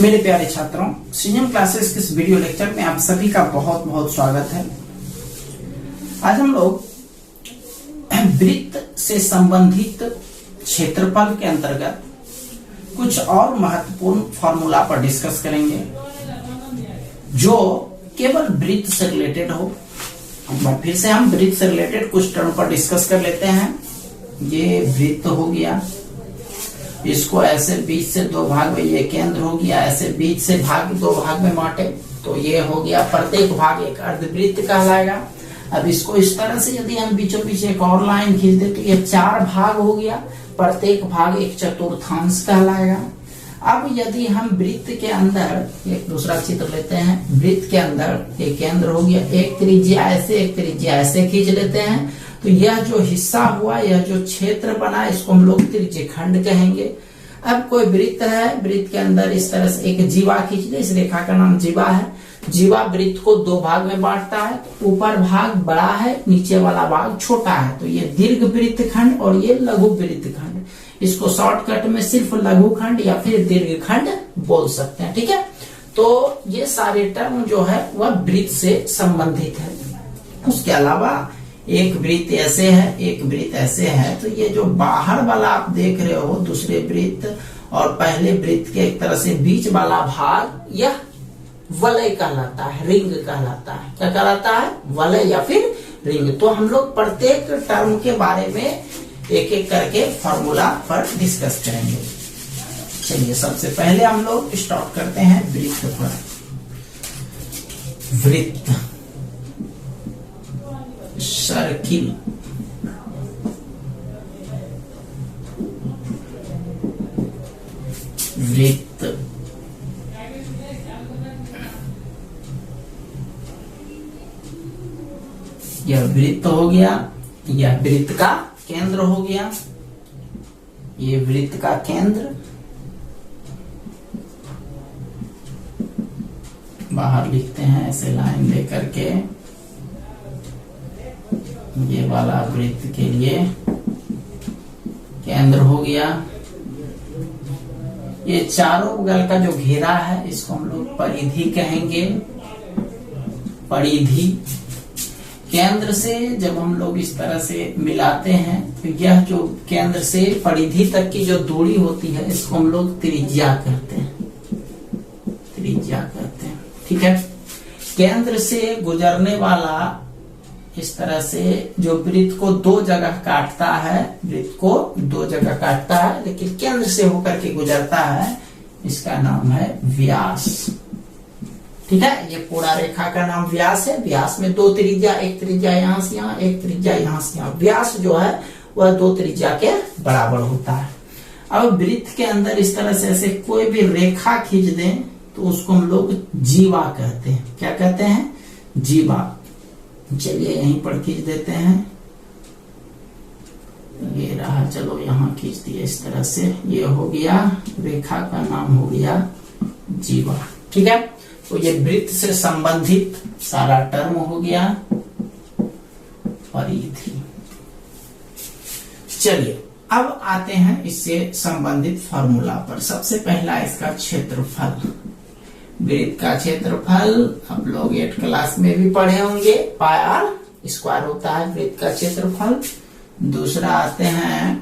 मेरे प्यारे छात्रों, सीएम क्लासेस के इस वीडियो लेक्चर में आप सभी का बहुत बहुत स्वागत है। आज हम लोग वृत्त से संबंधित क्षेत्रफल के अंतर्गत कुछ और महत्वपूर्ण फॉर्मूला पर डिस्कस करेंगे जो केवल वृत्त से रिलेटेड हो। फिर से हम वृत्त से रिलेटेड कुछ टर्म पर डिस्कस कर लेते हैं। ये वृत्त हो गया, इसको ऐसे बीच से दो भाग में, ये केंद्र हो गया, ऐसे बीच से दो भाग में बांटे तो ये हो गया, प्रत्येक भाग एक अर्धवृत्त कहलाएगा। अब इसको इस तरह से यदि हम बीचों बीच एक और लाइन खींच दे तो ये 4 भाग हो गया, प्रत्येक भाग एक चतुर्थांश कहलाएगा। अब यदि हम वृत्त के अंदर एक दूसरा चित्र लेते हैं, वृत्त के अंदर एक केंद्र हो गया, एक त्रिज्या ऐसे एक त्रिज्या ऐसे खींच लेते हैं तो यह जो हिस्सा हुआ, यह जो क्षेत्र बना, इसको हम लोग त्रिज्यखंड कहेंगे। अब कोई वृत्त है, वृत्त के अंदर इस तरह से एक जीवा खींच ले, इस रेखा का नाम जीवा है। जीवा वृत्त को 2 भाग में बांटता है, तो ऊपर भाग बड़ा है, नीचे वाला भाग छोटा है, तो ये दीर्घ वृत्तखंड और ये लघु वृत्तखंड। इसको शॉर्टकट में सिर्फ लघु खंड या फिर दीर्घ खंड बोल सकते हैं, ठीक है। तो ये सारे टर्म जो है वह वृत्त से संबंधित है। उसके अलावा एक वृत्त ऐसे है, एक वृत्त ऐसे है, तो ये जो बाहर वाला आप देख रहे हो दूसरे वृत्त और पहले वृत्त के एक तरह से बीच वाला भाग, यह वलय कहलाता है, रिंग कहलाता है। क्या कहलाता है? वलय या फिर रिंग। तो हम लोग प्रत्येक टर्म के बारे में एक एक करके फॉर्मूला पर डिस्कस करेंगे। चलिए सबसे पहले हम लोग स्टार्ट करते हैं वृत्त पर। वृत्त, सर्किल, वृत्त, यह वृत्त हो गया, यह वृत्त का केंद्र हो गया, ये वृत्त का केंद्र, बाहर लिखते हैं ऐसे लाइन दे करके, ये वाला वृत्त के लिए केंद्र हो गया। ये चारों बगल का जो घेरा है इसको हम लोग परिधि कहेंगे। परिधि केंद्र से जब हम लोग इस तरह से मिलाते हैं तो यह जो केंद्र से परिधि तक की जो दूरी होती है इसको हम लोग त्रिज्या कहते हैं, त्रिज्या कहते हैं, ठीक है। केंद्र से गुजरने वाला इस तरह से जो वृत्त को 2 जगह काटता है, वृत्त को 2 जगह काटता है लेकिन केंद्र से होकर के गुजरता है, इसका नाम है व्यास, ठीक है। ये पूरा रेखा का नाम व्यास है। व्यास में 2 त्रिज्या, एक त्रिज्या यहाँ से यहाँ, एक त्रिज्या यहाँ से यहाँ। व्यास जो है वह 2 त्रिज्या के बराबर होता है। अब वृत्त के अंदर इस तरह से ऐसे कोई भी रेखा खींच दें तो उसको हम लोग जीवा कहते हैं। क्या कहते हैं? जीवा। चलिए यहीं पर खींच देते हैं, ये रहा, चलो यहाँ खींच दिया इस तरह से, ये हो गया, रेखा का नाम हो गया जीवा, ठीक है। तो ये वृत्त से संबंधित सारा टर्म हो गया। परिधि। चलिए अब आते हैं इससे संबंधित फॉर्मूला पर। सबसे पहला इसका क्षेत्रफल। वृत्त का क्षेत्रफल आप लोग 8 क्लास में भी पढ़े होंगे, पाई आर स्क्वायर होता है वृत्त का क्षेत्रफल। दूसरा आते हैं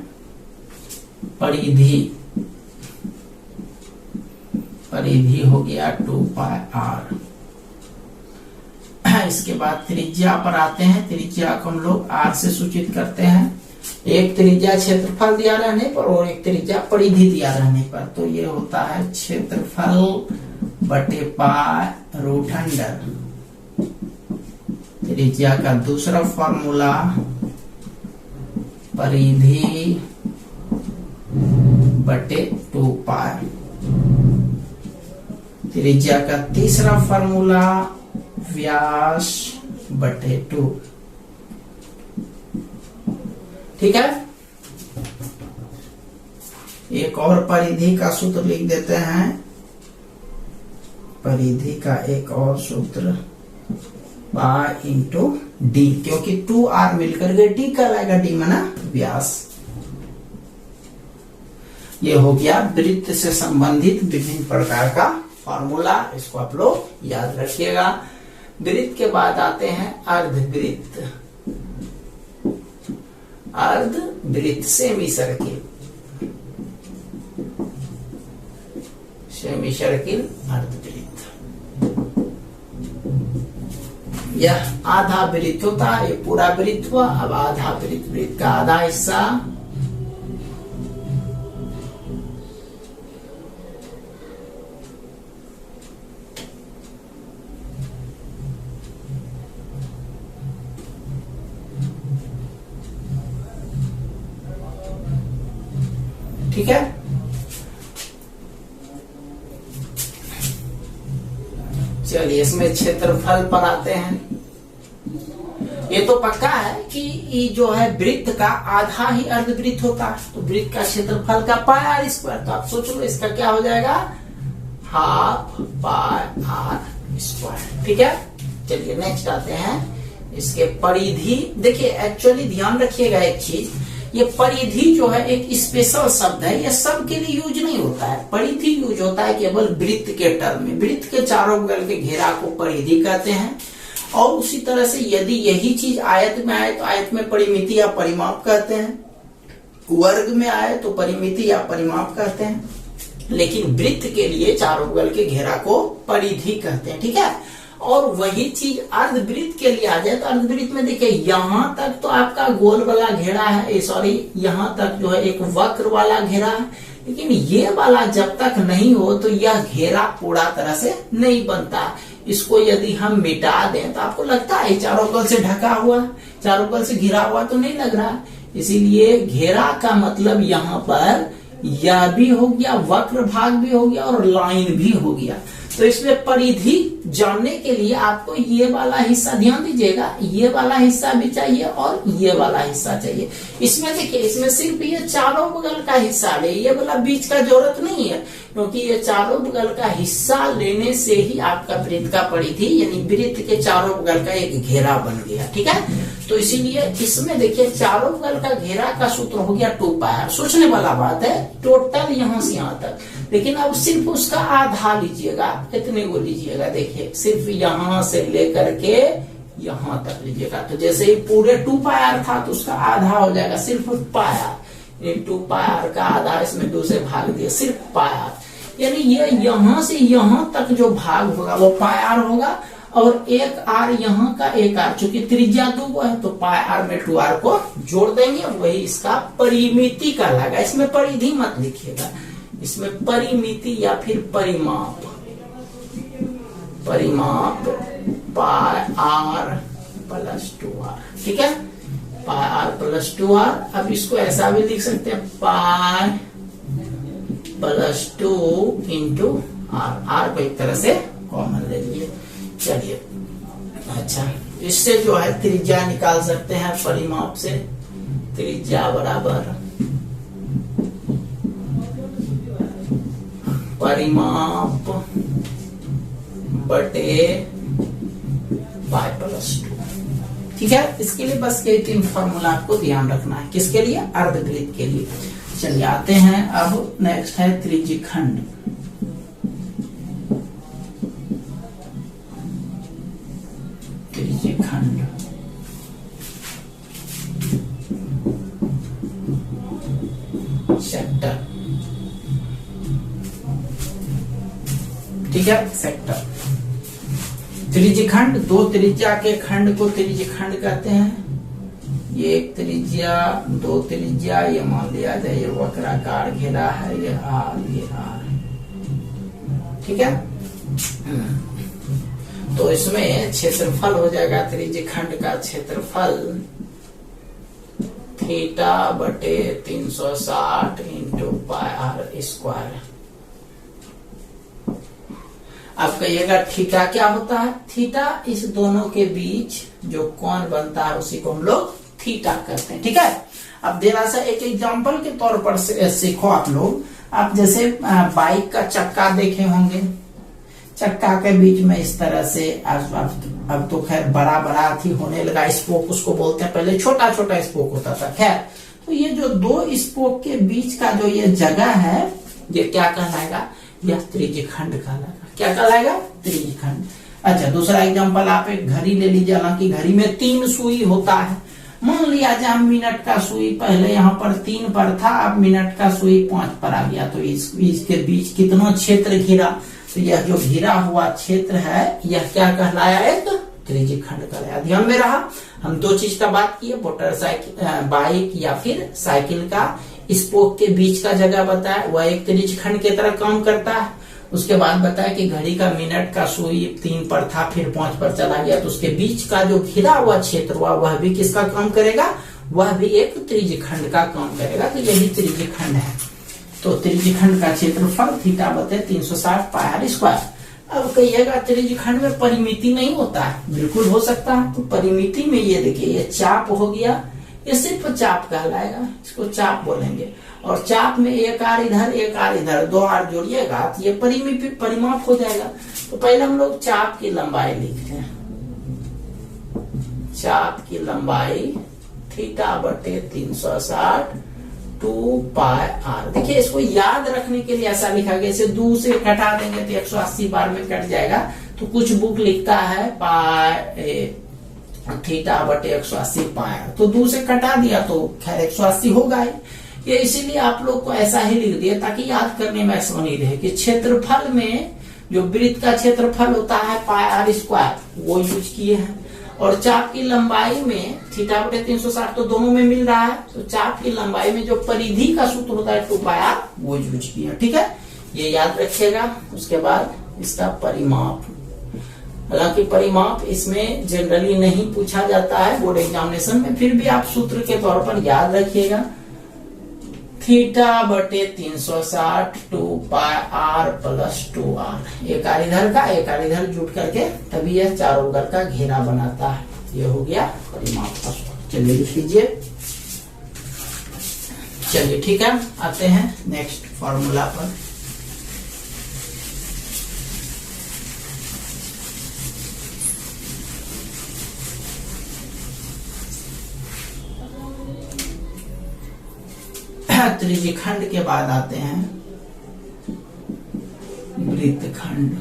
परिधि। परिधि हो गया 2 पाई आर। इसके बाद त्रिज्या पर आते हैं। त्रिज्या को हम लोग आर से सूचित करते हैं। एक त्रिज्या क्षेत्रफल दिया रहने पर और एक त्रिज्या परिधि दिया रहने पर, तो ये होता है क्षेत्रफल बटे पाई रूट अंडर। त्रिज्या का दूसरा फॉर्मूला परिधि बटे 2 पाई। त्रिज्या का तीसरा फॉर्मूला व्यास बटे 2, ठीक है। एक और परिधि का सूत्र लिख देते हैं। परिधि का एक और सूत्र पाई इंटू डी, क्योंकि 2r मिलकर के डी कहलाएगा, डी माना व्यास। ये हो गया वृत्त से संबंधित विभिन्न प्रकार का फॉर्मूला, इसको आप लोग याद रखिएगा। वृत्त के बाद आते हैं अर्धवृत्त। अर्धवृत्त सेमी सर्किल, सेमी सर्किल अर्धवृत्त। यह आधा वृत्त होता है, ये पूरा वृत्त हुआ। अब आधा वृत्त, वृत्त का आधा हिस्सा ठीक है। चलिए इसमें क्षेत्रफल पर आते हैं। ये तो पक्का है कि ये जो है वृत्त का आधा ही अर्धवृत्त होता है, तो वृत्त का क्षेत्रफल का पाई आर स्क्वायर। तो आप सोच लो इसका क्या हो जाएगा, हाफ पाई आर स्क्वायर। ठीक है। चलिए नेक्स्ट आते हैं इसके परिधि। देखिए एक्चुअली ध्यान रखिएगा एक चीज, ये परिधि जो है एक स्पेशल शब्द है, ये सब के लिए यूज नहीं होता है। परिधि यूज होता है केवल वृत्त के टर्म में। वृत्त के चारों बगल के घेरा को परिधि कहते हैं। और उसी तरह से यदि यही चीज आयत में आए तो आयत में परिमिति या परिमाप कहते हैं, वर्ग में आए तो परिमिति या परिमाप कहते हैं, लेकिन वृत्त के लिए चारों बगल के घेरा को परिधि कहते हैं। ठीक है। और वही चीज अर्धवृत्त के लिए आ जाए तो अर्धवृत्त में देखिए यहां तक तो आपका गोल वाला घेरा है, सॉरी यहां तक जो है एक वक्र वाला घेरा है, लेकिन ये वाला जब तक नहीं हो तो यह घेरा पूरा तरह से नहीं बनता। इसको यदि हम मिटा दें तो आपको लगता है चारों बगल से ढका हुआ, चारों बगल से घिरा हुआ तो नहीं लग रहा। इसीलिए घेरा का मतलब यहाँ पर यह भी हो गया, वक्र भाग भी हो गया और लाइन भी हो गया। तो इसमें परिधि जानने के लिए आपको ये वाला हिस्सा ध्यान दीजिएगा, ये वाला हिस्सा भी चाहिए और ये वाला हिस्सा चाहिए। इसमें देखिए इसमें सिर्फ ये चारों बगल का हिस्सा ले, ये वाला बीच का जरूरत नहीं है, क्योंकि ये चारों बगल का हिस्सा लेने से ही आपका वृत्त का परिधि यानी वृत्त के चारों बगल का एक घेरा बन गया। ठीक है। तो इसीलिए इसमें देखिए चारों बगल का घेरा का सूत्र हो गया 2 पाई। सोचने वाला बात है, टोटल यहां से यहां तक, लेकिन अब सिर्फ उसका आधा लीजिएगा। कितने को लीजिएगा, देखिए सिर्फ यहां से लेकर के यहां तक लीजिएगा। तो जैसे ही पूरे 2 पाई था तो उसका आधा हो जाएगा सिर्फ पाई। 2 पाई का आधा इसमें 2 से भाग दिया, सिर्फ पाई। यानी ये यहां से यहां तक जो भाग होगा वो पाई आर होगा, और एक आर यहाँ का एक आर, चूंकि त्रिज्या 2 है तो पाई आर में 2 आर को जोड़ देंगे, वही इसका परिमिति का लगा। इसमें परिधि मत लिखिएगा, इसमें परिमिति या फिर परिमाप, परिमाप पाई आर प्लस 2 आर। ठीक है। Pi R plus 2 R. अब इसको ऐसा भी लिख सकते हैं, pi plus 2 into R. R को एक तरह से कॉमन ले लीजिए। चलिए अच्छा, इससे जो है त्रिज्या निकाल सकते हैं परिमाप से। त्रिज्या बराबर परिमाप बटे पाई प्लस 2। ठीक है। इसके लिए बस ये 3 फॉर्मूला आपको ध्यान रखना है। किसके लिए, अर्धवृत्त के लिए। चलिए आते हैं अब नेक्स्ट है त्रिज्यखंड। त्रिज्यखंड सेक्टर। ठीक है। सेक्टर त्रिज्यखंड, 2 त्रिज्या के खंड को त्रिज्यखंड कहते हैं। ये एक त्रिज्या, 2 त्रिज्या, ये मान लिया जाए ये वक्राकार घेरा है, ये आर, ये आर। ठीक है। तो इसमें क्षेत्रफल हो जाएगा त्रिज्यखंड का क्षेत्रफल थीटा बटे 360 इंटू पाई आर स्क्वायर। अब कहिएगा थीटा क्या होता है। थीटा इस दोनों के बीच जो कोण बनता है उसी को हम लोग थीटा करते हैं। ठीक है। अब जरा सा एक एग्जांपल के तौर पर सीखो आप लोग। आप जैसे बाइक का चक्का देखे होंगे, चक्का के बीच में इस तरह से अब तो खैर बड़ा बड़ा थी होने लगा, स्पोक उसको बोलते हैं, पहले छोटा छोटा स्पोक होता था। खैर तो ये जो 2 स्पोक के बीच का जो ये जगह है ये क्या कहलाएगा, यह त्रिज्यखंड कहलाएगा। क्या कहलाएगा? त्रिज्यखंड। अच्छा, दूसरा एग्जांपल आप एक घड़ी ले लीजिए। हालांकि घड़ी में 3 सुई होता है। मान लिया जहां मिनट का सुई पहले यहाँ पर 3 पर था, अब मिनट का सुई 5 पर आ गया, तो इसके बीच कितना क्षेत्र घिरा? तो यह जो घिरा हुआ क्षेत्र है यह क्या कहलाया? एक त्रिज्यखंड कहलाया। ध्यान में रहा, हम 2 चीज का बात किए, मोटरसाइकिल, बाइक या फिर साइकिल का स्पोक के बीच का जगह बताया, वह एक त्रिज्यखंड की तरह काम करता है। उसके बाद बताया कि घड़ी का मिनट का सुई 3 पर था, फिर 5 पर चला गया, तो उसके बीच का जो घिरा हुआ क्षेत्र हुआ वह भी किसका काम करेगा? वह भी एक त्रिज्यखंड का काम करेगा। तो यही त्रिज्यखंड है। तो त्रिज्यखंड का क्षेत्रफल थीटा बटे 360 पाई आर स्क्वायर। अब कहिएगा त्रिज्यखंड में परिमिति नहीं होता है, बिल्कुल हो सकता है। तो परिमिति में ये देखिए, ये चाप हो गया, ये सिर्फ चाप कहलाएगा, इसको चाप बोलेंगे। और चाप में एक आर इधर एक आर इधर, 2 आर जोड़िएगा तो ये परिमाप हो जाएगा। तो पहले हम लोग चाप की लंबाई लिखते हैं। चाप की लंबाई थीटा बटे 360 2 पाई आर। देखिए, इसको याद रखने के लिए ऐसा लिखा गया, इसे 2 से घटा देंगे तो 180 बार में कट जाएगा। तो कुछ बुक लिखता है पाई थीटा बटे 180 पाई, तो 2 से कटा दिया तो खैर 180 होगा ही। ये इसीलिए आप लोग को ऐसा ही लिख दिया ताकि याद करने में आसानी रहे कि क्षेत्रफल में जो वृत्त का क्षेत्रफल होता है पाई आर स्क्वायर, वो यूज किए हैं। और चाप की लंबाई में थीटा बटे 360 तो दोनों में मिल रहा है, तो चाप की लंबाई में जो परिधि का सूत्र होता है 2 पाई आर, वो यूज किया। ठीक है, ये याद रखिएगा। उसके बाद इसका परिमाप, हालांकि परिमाप इसमें जनरली नहीं पूछा जाता है बोर्ड एग्जामिनेशन में, फिर भी आप सूत्र के तौर पर याद रखिएगा। थीटा बटे 360 2 पाई आर प्लस 2 आर। एक आर इधर का एक आर इधर जुट करके तभी यह चारों घर का घेरा बनाता है। ये हो गया परिमाप का सूत्र। चलिए लिख लीजिए। चलिए ठीक है, आते हैं नेक्स्ट फॉर्मूला पर। त्रिज्यखंड के बाद आते हैं वृत्तखंड,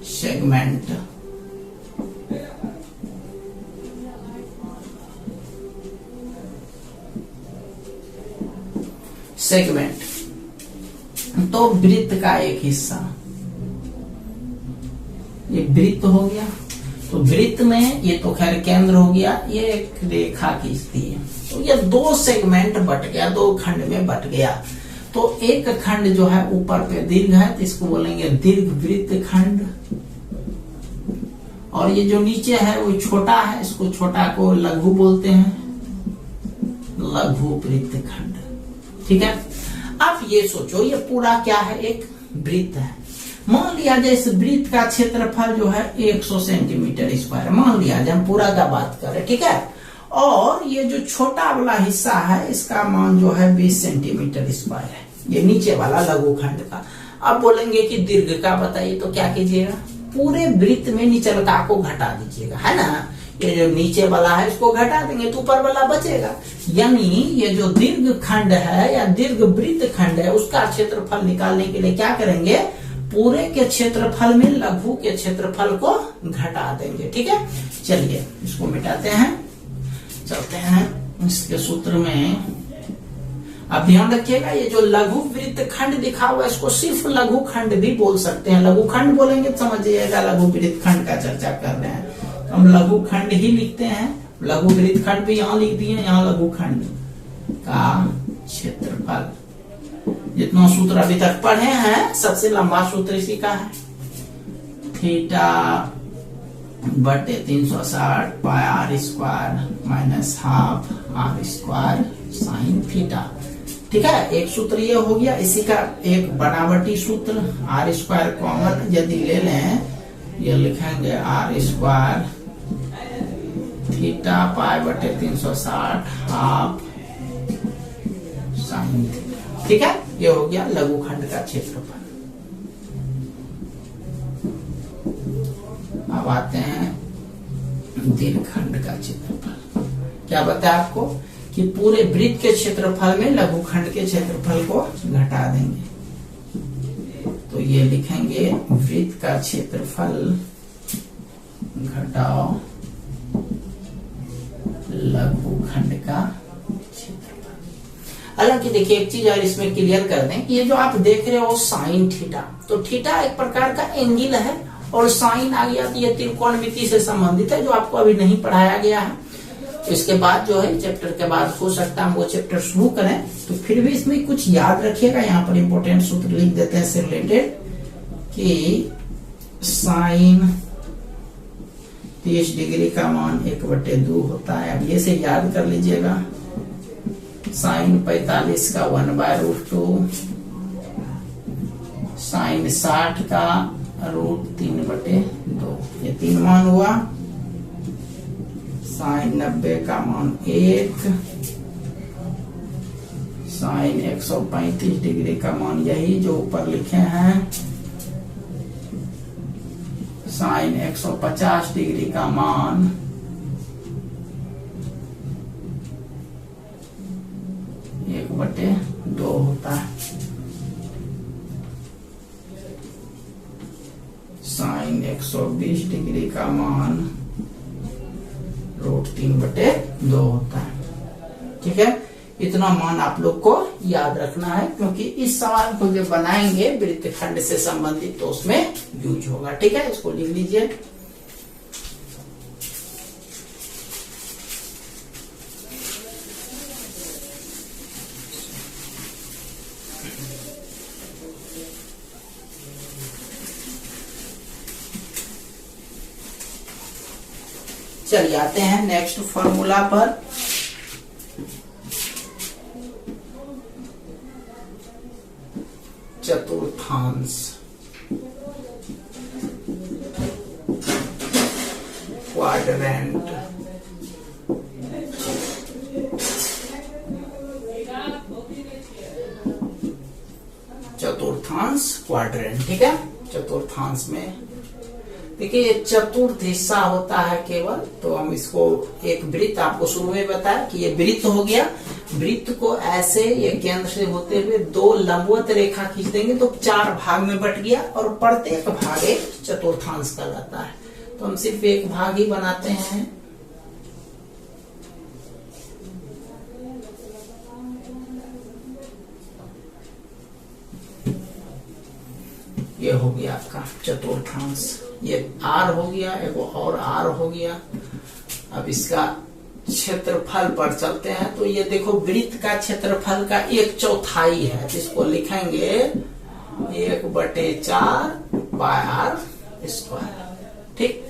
सेगमेंट। सेगमेंट तो वृत्त का एक हिस्सा, ये वृत्त हो गया। तो वृत्त में ये तो खैर केंद्र हो गया, ये एक रेखा खींचती है, तो ये 2 सेगमेंट बट गया, 2 खंड में बट गया। तो एक खंड जो है ऊपर पे दीर्घ है, तो इसको बोलेंगे दीर्घ वृत्त खंड। और ये जो नीचे है वो छोटा है, इसको छोटा को लघु बोलते हैं, लघु वृत्त खंड। ठीक है, अब ये सोचो, ये पूरा क्या है? एक वृत्त है। मान लिया जाए इस वृत्त का क्षेत्रफल जो है 100 सेंटीमीटर स्क्वायर, मान लिया जाए, हम पूरा का बात करें। ठीक है, और ये जो छोटा वाला हिस्सा है इसका मान जो है 20 सेंटीमीटर स्क्वायर है, ये नीचे वाला लघुखंड का। अब बोलेंगे कि दीर्घ का बताइए, तो क्या कीजिएगा? पूरे वृत्त में निचलता को घटा दीजिएगा, है ना। ये जो नीचे वाला है इसको घटा देंगे तो ऊपर वाला बचेगा। यानी ये जो दीर्घ खंड है या दीर्घ वृत्त खंड है उसका क्षेत्रफल निकालने के लिए क्या करेंगे? पूरे के क्षेत्रफल में लघु के क्षेत्रफल को घटा देंगे। ठीक है, चलिए इसको मिटाते हैं, चलते हैं इसके सूत्र में। अब ध्यान रखिएगा, ये जो लघु वृत्त खंड दिखा हुआ है इसको सिर्फ लघु खंड भी बोल सकते हैं। लघु खंड बोलेंगे तो समझिएगा लघु वृत्त खंड का चर्चा कर रहे हैं। हम लघु खंड ही लिखते हैं, लघु वृत्त खंड भी यहाँ लिख दिए, यहाँ लघु खंड का क्षेत्रफल। जितना सूत्र अभी तक पढ़े हैं सबसे लंबा सूत्र इसी का है, थीटा बटे 360 pi r square minus half r square sine theta. ठीक है, एक सूत्र ये हो गया। इसी का एक बनावटी सूत्र आर स्क्वायर कॉमन यदि ले लें, ये लिखेंगे आर स्क्वायर थीटा पाई बटे 360 हाफ साइन थीटा। ठीक है, ये हो गया लघुखंड का क्षेत्रफल। अब आते हैं दीर्घखंड का क्षेत्रफल। क्या बताया आपको कि पूरे वृत्त के क्षेत्रफल में लघुखंड के क्षेत्रफल को घटा देंगे। ये लिखेंगे वृत्त का क्षेत्रफल घटाओ लघुखंड का क्षेत्रफल। हालांकि देखिए एक चीज और इसमें क्लियर कर दें कि ये जो आप देख रहे हो साइन थीटा, तो थीटा एक प्रकार का एंगल है और साइन आ गया तो ये त्रिकोणमिति से संबंधित है, जो आपको अभी नहीं पढ़ाया गया है। तो इसके बाद जो है चैप्टर के बाद हो सकता है हम वो चैप्टर शुरू करें, तो फिर भी इसमें कुछ याद रखिएगा। यहाँ पर इंपोर्टेंट सूत्र लिख देते हैं इससे रिलेटेड कि साइन 30 डिग्री का मान 1/2 होता है। अब ये से याद कर लीजिएगा, साइन 45 का 1/√2, साइन 60 का √3/2, ये 3 मान हुआ। साइन 90 का मान 1, साइन 135 डिग्री का मान यही जो ऊपर लिखे हैं, साइन 150 डिग्री का मान 1/2 होता है। साइन 120 डिग्री का मान √3/2 होता है। ठीक है, इतना मान आप लोग को याद रखना है, क्योंकि इस सवाल को जब बनाएंगे वृत्तखंड से संबंधित तो उसमें यूज होगा। ठीक है, इसको लिख लीजिए। चलिए आते हैं नेक्स्ट फॉर्मूला पर। चतुर्थांश क्वाड्रेंट चतुर्थांश क्वाड्रेंट। ठीक है, चतुर्थांश में देखिए ये चतुर्थ हिस्सा होता है केवल, तो हम इसको एक वृत्त आपको शुरू में बताया कि ये वृत्त हो गया। वृत्त को ऐसे ये केंद्र से होते हुए 2 लंबवत रेखा खींच देंगे तो 4 भाग में बट गया और प्रत्येक भाग एक चतुर्थांश कहलाता है। तो हम सिर्फ एक भाग ही बनाते हैं। ये हो गया आपका चतुर्थांश। ये R हो गया, एक और R हो गया। अब इसका क्षेत्रफल पर चलते हैं, तो ये देखो वृत्त का क्षेत्रफल का 1/4 है, जिसको लिखेंगे 1/4 πr²। ठीक,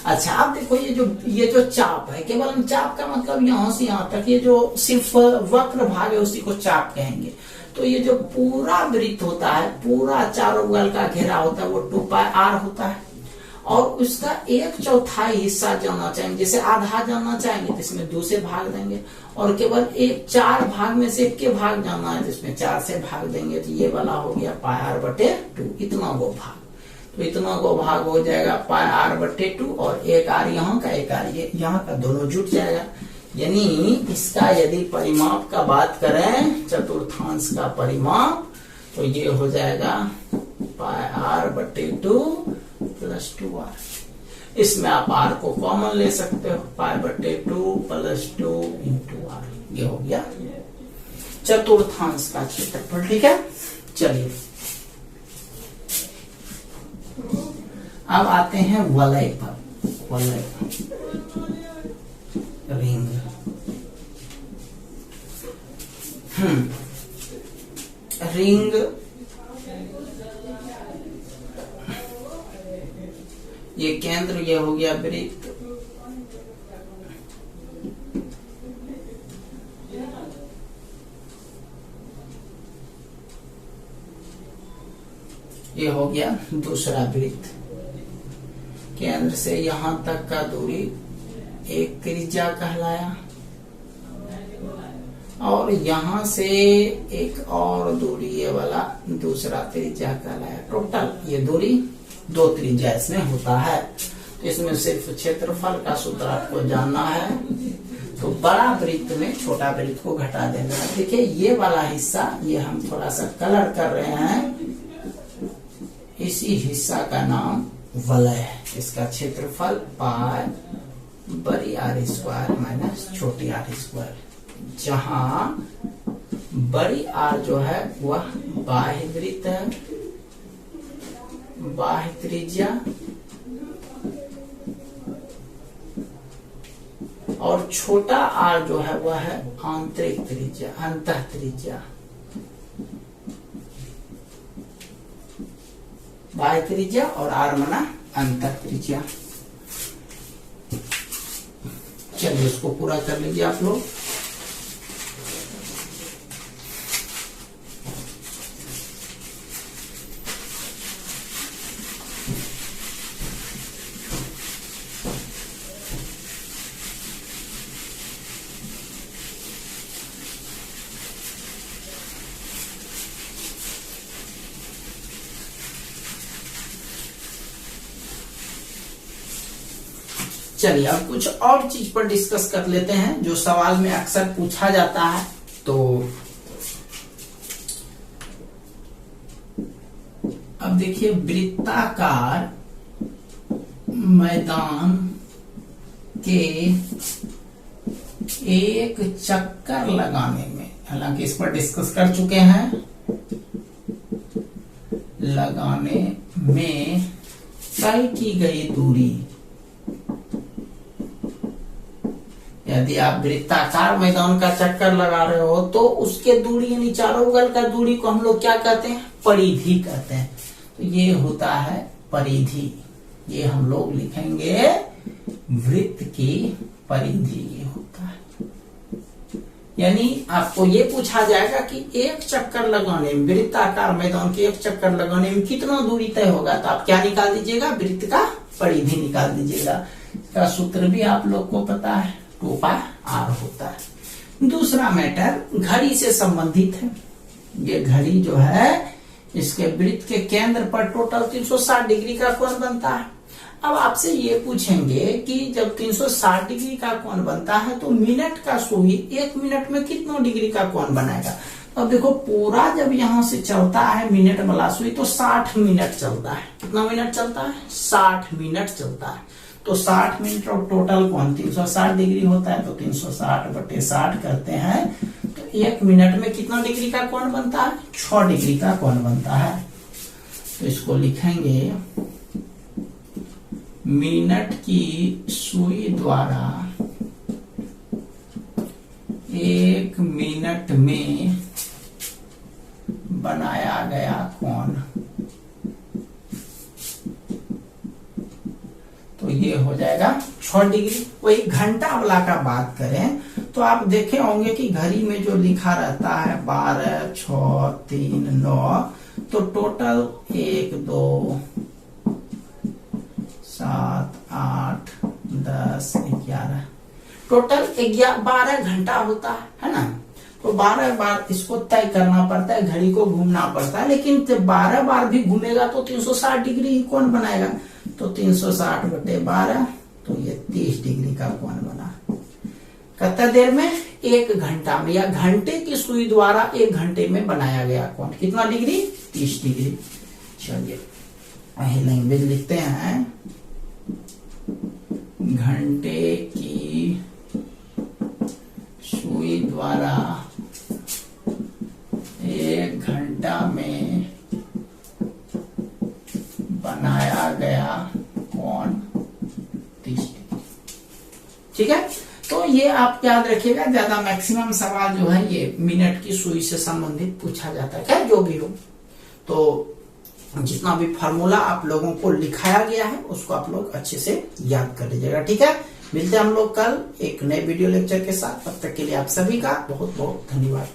अच्छा आप देखो ये जो चाप है, केवल हम चाप का मतलब यहां से यहां तक, ये जो सिर्फ वक्र भाग है उसी को चाप कहेंगे। तो ये जो पूरा वृत्त होता है, पूरा चारों बगल का घेरा होता है, वो 2πr होता है। और उसका 1/4 हिस्सा जानना चाहेंगे, जैसे आधा जानना चाहेंगे तो इसमें 2 से भाग देंगे, और केवल 4 भाग में से 1 भाग जानना है तो इसमें 4 से भाग देंगे। तो ये वाला हो गया πr/2, इतना गो भाग। तो इतना गो भाग हो जाएगा πr/2, और एक आर यहाँ का, एक आर यहाँ का, दोनों जुट जाएगा। यानी इसका यदि परिमाप का बात करें, चतुर्थांश का परिमाप, तो ये हो जाएगा πr/2 + 2r। इसमें आप r को कॉमन ले सकते हो, π/2 + 2 × r। ये हो गया चतुर्थांश का क्षेत्रफल। ठीक है, चलिए अब आते हैं वलय पर। वलय रिंग, रिंग ये केंद्र, ये हो गया वृत्त। ये हो गया दूसरा वृत्त। केंद्र से यहां तक का दूरी एक त्रिज्या कहलाया, और यहां से एक और दूरी ये वाला दूसरा त्रिज्या कहलाया। टोटल ये दूरी 2 त्रिज्या इसमें होता है। तो इसमें सिर्फ क्षेत्रफल का सूत्र आपको जानना है। तो बड़ा वृत्त में छोटा वृत्त को घटा देना। देखिए ये वाला हिस्सा, ये हम थोड़ा सा कलर कर रहे हैं, इसी हिस्सा का नाम वलय है। इसका क्षेत्रफल पाई बड़ी आर स्क्वायर माइनस छोटी आर स्क्वायर, जहां बड़ी आर जो है वह बाह्य वृत्त है, बाह्य त्रिज्या, और छोटा आर जो है वह है आंतरिक त्रिज्या, अंतः त्रिज्या। बाह्य त्रिज्या और आर मना अंतः त्रिज्या। चलिए इसको पूरा कर लीजिए आप लोग। चलिए अब कुछ और चीज पर डिस्कस कर लेते हैं जो सवाल में अक्सर पूछा जाता है। तो अब देखिए, वृत्ताकार मैदान के एक चक्कर लगाने में, हालांकि इस पर डिस्कस कर चुके हैं, लगाने में तय की गई दूरी, यदि आप वृत्ताकार मैदान का चक्कर लगा रहे हो तो उसके दूरी यानी चारों बगल का दूरी को हम लोग क्या कहते हैं? परिधि कहते हैं। तो ये होता है परिधि, ये हम लोग लिखेंगे वृत्त की परिधि, ये होता है। यानी आपको ये पूछा जाएगा कि एक चक्कर लगाने में, वृत्ताकार मैदान के एक चक्कर लगाने में कितना दूरी तय होगा, तो आप क्या निकाल दीजिएगा? वृत्त का परिधि निकाल दीजिएगा। इसका सूत्र भी आप लोग को पता है, 2πr होता है। दूसरा मैटर घड़ी से संबंधित है। ये घड़ी जो है इसके वृत्त के केंद्र पर टोटल 360 डिग्री का कोण बनता है। अब आपसे ये पूछेंगे कि जब 360 डिग्री का कोण बनता है तो मिनट का सुई 1 मिनट में कितना डिग्री का कोण बनाएगा? अब देखो, पूरा जब यहां से चलता है मिनट वाला सुई तो 60 मिनट चलता है। कितना मिनट चलता है? 60 मिनट चलता है। तो 60 मिनट और टोटल कोण 360 डिग्री होता है, तो 360/60 करते हैं तो 1 मिनट में कितना डिग्री का कोण बनता है? 6 डिग्री का कोण बनता है। तो इसको लिखेंगे मिनट की सुई द्वारा 1 मिनट में बनाया गया कोण। तो ये हो जाएगा 6 डिग्री। वही घंटा वाला का बात करें तो आप देखे होंगे कि घड़ी में जो लिखा रहता है 12, 6, 3, 9, तो टोटल 1, 2, 7, 8, 10, 11, टोटल 12 घंटा होता है ना। तो 12 बार इसको तय करना पड़ता है, घड़ी को घूमना पड़ता है, लेकिन जब 12 बार भी घूमेगा तो 360 डिग्री ही कोण बनाएगा। तो 360/12, तो ये 30 डिग्री का कोण बना। कितना देर में? 1 घंटा में, या घंटे की सुई द्वारा 1 घंटे में बनाया गया कोण कितना डिग्री? 30 डिग्री। चलिए वही लैंग्वेज लिखते हैं। घंटे की सुई द्वारा 1 घंटा में बनाया गया कोण 30 डिग्री। ठीक है, तो ये आप याद रखिएगा। ज्यादा मैक्सिमम सवाल जो है ये मिनट की सुई से संबंधित पूछा जाता है, क्या जो भी हो। तो जितना भी फार्मूला आप लोगों को लिखाया गया है उसको आप लोग अच्छे से याद कर लीजिएगा। ठीक है, मिलते हैं हम लोग कल एक नए वीडियो लेक्चर के साथ। तब तक के लिए आप सभी का बहुत बहुत धन्यवाद।